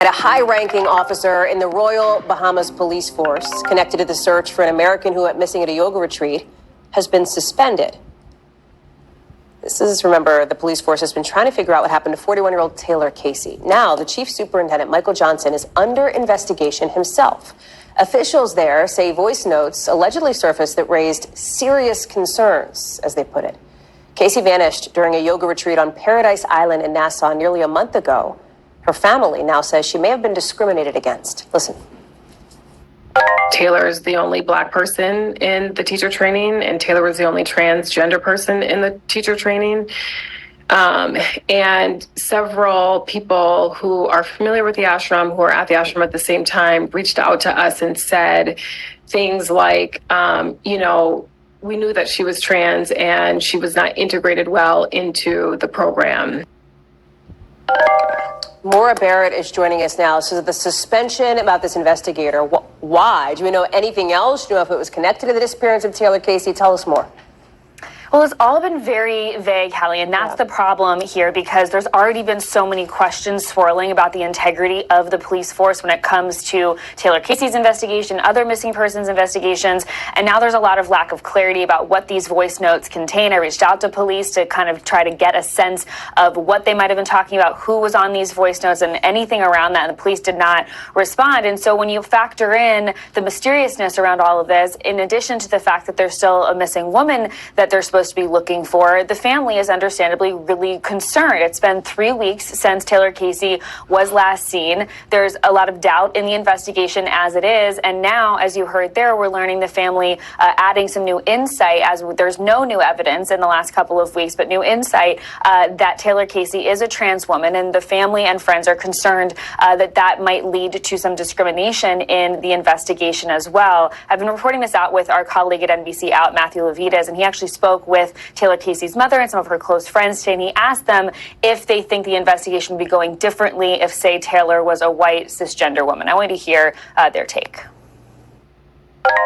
A high-ranking officer in the Royal Bahamas Police Force connected to the search for an American who went missing at a yoga retreat has been suspended. Remember, the police force has been trying to figure out what happened to 41-year-old Taylor Casey. Now, the chief superintendent, Michael Johnson, is under investigation himself. Officials there say voice notes allegedly surfaced that raised serious concerns, as they put it. Casey vanished during a yoga retreat on Paradise Island in Nassau nearly a month ago. Her family now says she may have been discriminated against. Listen. Taylor is the only Black person in the teacher training, and Taylor was the only transgender person in the teacher training. And several people who are familiar with the ashram, who are at the ashram at the same time, reached out to us and said things like, we knew that she was trans and she was not integrated well into the program. Maura Barrett is joining us now. So the suspension about this investigator, why? Do we know anything else? Do you know if it was connected to the disappearance of Taylor Casey? Tell us more. Well, it's all been very vague, Hallie, and that's the problem here, because there's already been so many questions swirling about the integrity of the police force when it comes to Taylor Casey's investigation, other missing persons investigations, and now there's a lot of lack of clarity about what these voice notes contain. I reached out to police to kind of try to get a sense of what they might have been talking about, who was on these voice notes, and anything around that, and the police did not respond. And so when you factor in the mysteriousness around all of this, in addition to the fact that there's still a missing woman that they're supposed to be looking for, the family is understandably really concerned. It's been 3 weeks since Taylor Casey was last seen. There's a lot of doubt in the investigation as it is, and now, as you heard there, we're learning the family adding some new insight, as there's no new evidence in the last couple of weeks, but new insight that Taylor Casey is a trans woman, and the family and friends are concerned that might lead to some discrimination in the investigation as well. I've been reporting this out with our colleague at NBC Out, Matthew Levitas, and he actually spoke with Taylor Casey's mother and some of her close friends today, and he asked them if they think the investigation would be going differently if, say, Taylor was a white cisgender woman. I want to hear their take.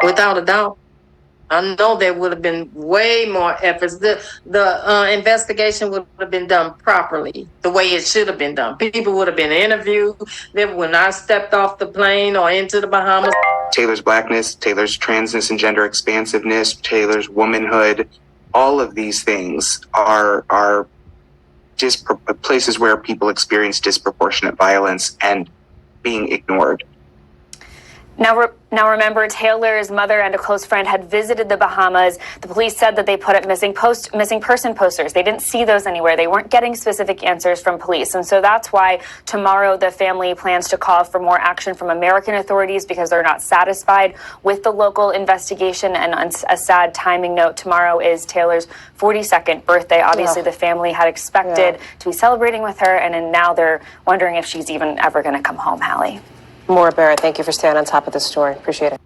Without a doubt. I know there would have been way more efforts. The investigation would have been done properly, the way it should have been done. People would have been interviewed. When I stepped off the plane or into the Bahamas. Taylor's Blackness, Taylor's transness and gender expansiveness, Taylor's womanhood, all of these things are just places where people experience disproportionate violence and being ignored. Now remember, Taylor's mother and a close friend had visited the Bahamas. The police said that they put up missing person posters. They didn't see those anywhere. They weren't getting specific answers from police. And so that's why tomorrow the family plans to call for more action from American authorities, because they're not satisfied with the local investigation. And on a sad timing note, tomorrow is Taylor's 42nd birthday. Obviously, the family had expected to be celebrating with her, and now they're wondering if she's even ever going to come home, Hallie. Maura Barrett, thank you for staying on top of this story. Appreciate it.